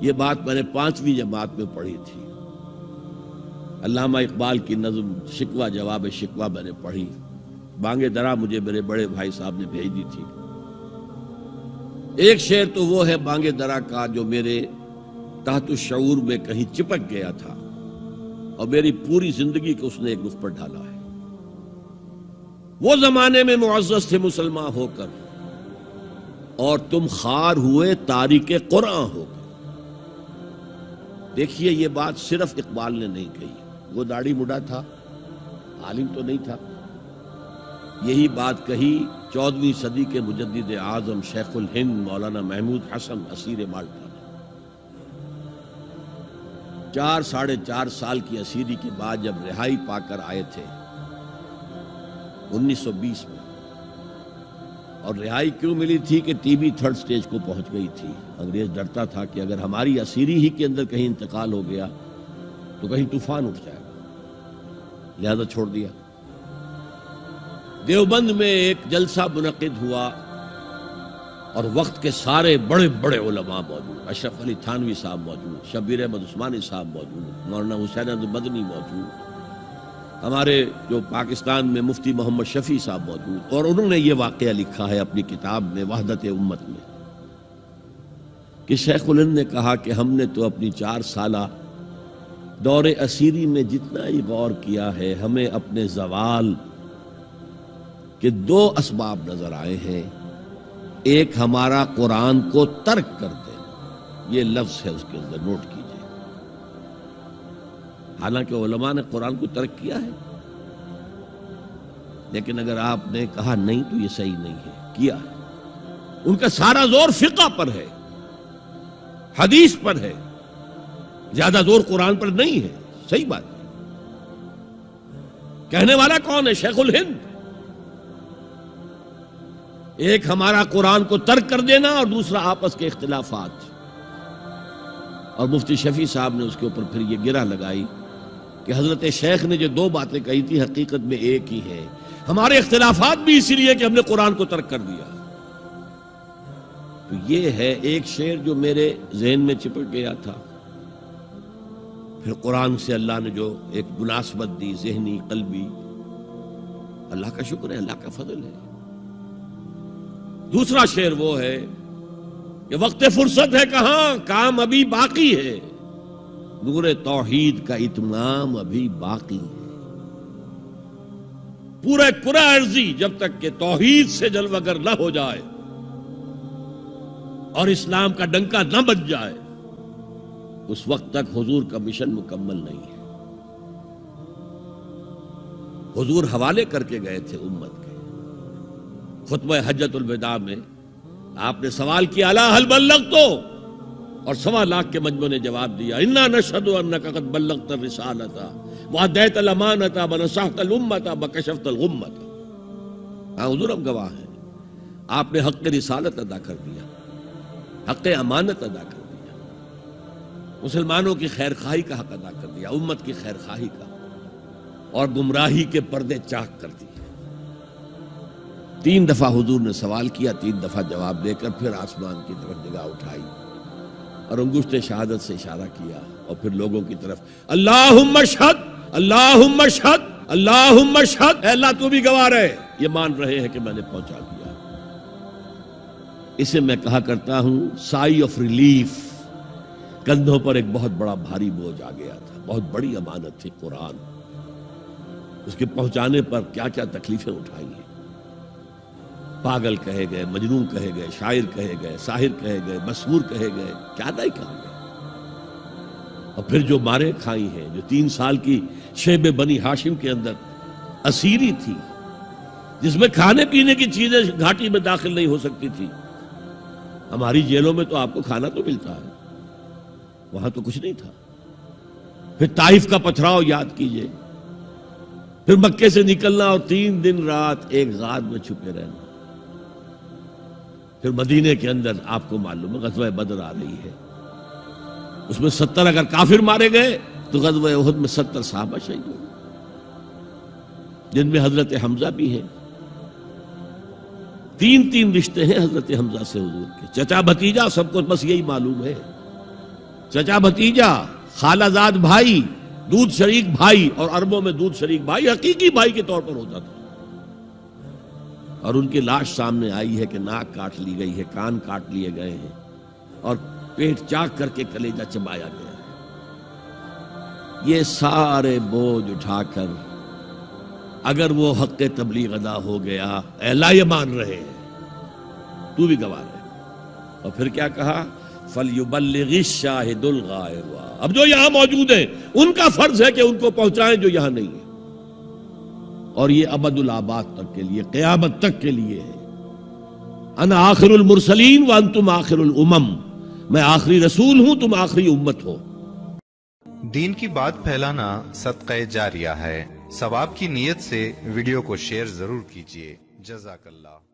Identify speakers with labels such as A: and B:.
A: یہ بات میں نے 5ویں جماعت میں پڑھی تھی. علامہ اقبال کی نظم شکوہ جواب شکوہ میں نے پڑھی. بانگ درا مجھے میرے بڑے بھائی صاحب نے بھیج دی تھی. ایک شعر تو وہ ہے بانگ درا کا جو میرے تحت الشعور میں کہیں چپک گیا تھا اور میری پوری زندگی کو اس نے ایک رخ پر ڈالا ہے. وہ زمانے میں معزز تھے مسلمان ہو کر اور تم خار ہوئے تاریک قرآن ہو کر. دیکھیے یہ بات صرف اقبال نے نہیں کہی. وہ داڑھی مڈا تھا, عالم تو نہیں تھا. یہی بات کہی 14ویں صدی کے مجدد اعظم شیخ الہند مولانا محمود حسن اسیر مالٹا نے. 4 سال کی اسیری کے بعد جب رہائی پا کر آئے تھے 1920 میں, اور رہائی کیوں ملی تھی کہ ٹی بی 3rd سٹیج کو پہنچ گئی تھی. انگریز ڈرتا تھا کہ اگر ہماری اسیری ہی کے اندر کہیں انتقال ہو گیا تو کہیں طوفان اٹھ جائے گا, لہذا چھوڑ دیا. دیوبند میں ایک جلسہ منعقد ہوا اور وقت کے سارے بڑے بڑے علماء موجود. اشرف علی تھانوی صاحب موجود, شبیر احمد عثمانی صاحب موجود, مولانا حسین احمد مدنی موجود, ہمارے جو پاکستان میں مفتی محمد شفیع صاحب موجود. اور انہوں نے یہ واقعہ لکھا ہے اپنی کتاب میں وحدت امت میں کہ شیخ الہند نے کہا کہ ہم نے تو اپنی 4 سالہ دور اسیری میں جتنا ہی غور کیا ہے, ہمیں اپنے زوال کے 2 اسباب نظر آئے ہیں. ایک ہمارا قرآن کو ترک کر دینا, یہ لفظ ہے اس کے اندر, نوٹ کیجئے. حالانکہ علماء نے قرآن کو ترک کیا ہے, لیکن اگر آپ نے کہا نہیں تو یہ صحیح نہیں ہے, کیا ہے. ان کا سارا زور فقہ پر ہے, حدیث پر ہے, زیادہ زور قرآن پر نہیں ہے. صحیح بات ہے. کہنے والا کون ہے؟ شیخ الہند. ایک ہمارا قرآن کو ترک کر دینا اور دوسرا آپس کے اختلافات. اور مفتی شفیع صاحب نے اس کے اوپر پھر یہ گرہ لگائی کہ حضرت شیخ نے جو 2 باتیں کہی تھی حقیقت میں ایک ہی ہے. ہمارے اختلافات بھی اسی لیے کہ ہم نے قرآن کو ترک کر دیا. تو یہ ہے ایک شعر جو میرے ذہن میں چپک گیا تھا. پھر قرآن سے اللہ نے جو ایک مناسبت دی ذہنی قلبی, اللہ کا شکر ہے, اللہ کا فضل ہے. دوسرا شعر وہ ہے کہ وقت فرصت ہے کہاں, کام ابھی باقی ہے, نور توحید کا اتمام ابھی باقی ہے. پورے کرہ ارضی جب تک کہ توحید سے جلوگر نہ ہو جائے اور اسلام کا ڈنکا نہ بج جائے, اس وقت تک حضور کا مشن مکمل نہیں ہے. حضور حوالے کر کے گئے تھے امت کے. خطبہ حجۃ الوداع میں آپ نے سوال کیا الا هل بلغت, اور 1.25 لاکھ کے مجمع نے جواب دیا انا نشهد انك قد بلغت الرسالة واديت الامانة ونصحت الامة وكشفت الغمة. ہاں حضور ہم گواہ ہیں, آپ نے حق رسالت ادا کر دیا, حق امانت ادا کر دیا, مسلمانوں کی خیر خواہی کا حق ادا کر دیا, امت کی خیر خواہی کا, اور گمراہی کے پردے چاک کر دیے. 3 دفعہ حضور نے سوال کیا, 3 دفعہ جواب دے کر پھر آسمان کی طرف نگاہ اٹھائی اور انگشت شہادت سے اشارہ کیا اور پھر لوگوں کی طرف اللہم اشہد اللہم اشہد اللہم اشہد, اے اللہ تو بھی گواہ رہے, یہ مان رہے ہیں کہ میں نے پہنچا دیا. اسے میں کہا کرتا ہوں سائی آف ریلیف. کندھوں پر ایک بہت بڑا بھاری بوجھ آ گیا تھا, بہت بڑی امانت تھی قرآن. اس کے پہنچانے پر کیا کیا تکلیفیں اٹھائی ہیں. پاگل کہے گئے, مجنون کہے گئے, شاعر کہے گئے, ساحر کہے گئے, مسحور کہے گئے, کیا نہیں کہا گئے. اور پھر جو مارے کھائی ہیں, جو 3 سال کی شیب بنی ہاشم کے اندر اسیری تھی, جس میں کھانے پینے کی چیزیں گھاٹی میں داخل نہیں ہو سکتی تھی. ہماری جیلوں میں تو آپ کو کھانا تو ملتا ہے, وہاں تو کچھ نہیں تھا. پھر طائف کا پتھراؤ یاد کیجئے, پھر مکے سے نکلنا اور 3 دن رات ایک غار میں چھپے رہنا. پھر مدینے کے اندر آپ کو معلوم ہے غزوہ بدر آ رہی ہے, اس میں 70 اگر کافر مارے گئے تو غزوہ احد میں 70 صحابہ شہید ہوئے, جن میں حضرت حمزہ بھی ہیں. 3 رشتے ہیں حضرت حمزہ سے حضور کے, چچا بھتیجا, سب کو بس یہی معلوم ہے. چچا بھتیجا، خالہ زاد بھائی، دودھ شریک بھائی، اور عربوں میں دودھ شریک بھائی حقیقی بھائی کے طور پر ہوتا تھا. اور ان کی لاش سامنے آئی ہے کہ ناک کاٹ لی گئی ہے، کان کاٹ لیے گئے ہیں، اور پیٹ چاک کر کے کلیجہ چبایا گیا ہے. یہ سارے بوجھ اٹھا کر اگر وہ حق تبلیغ ادا ہو گیا، اے اللہ یہ مان رہے ہیں، تو بھی گواہ رہے. اور پھر کیا کہا؟ فَلْيُبَلِّغِ الشَّاهِدُ الْغَائِبَ. اب جو یہاں موجود ہیں ان کا فرض ہے کہ ان کو پہنچائیں جو یہاں نہیں ہے. اور یہ ابد الآباد تک کے لیے، قیامت تک کے لیے ہے. انا آخر المرسلین وانتم آخر الامم. میں آخری رسول ہوں، تم آخری امت ہو.
B: دین کی بات پھیلانا صدقہ جاریہ ہے. ثواب کی نیت سے ویڈیو کو شیئر ضرور کیجیے. جزاک اللہ.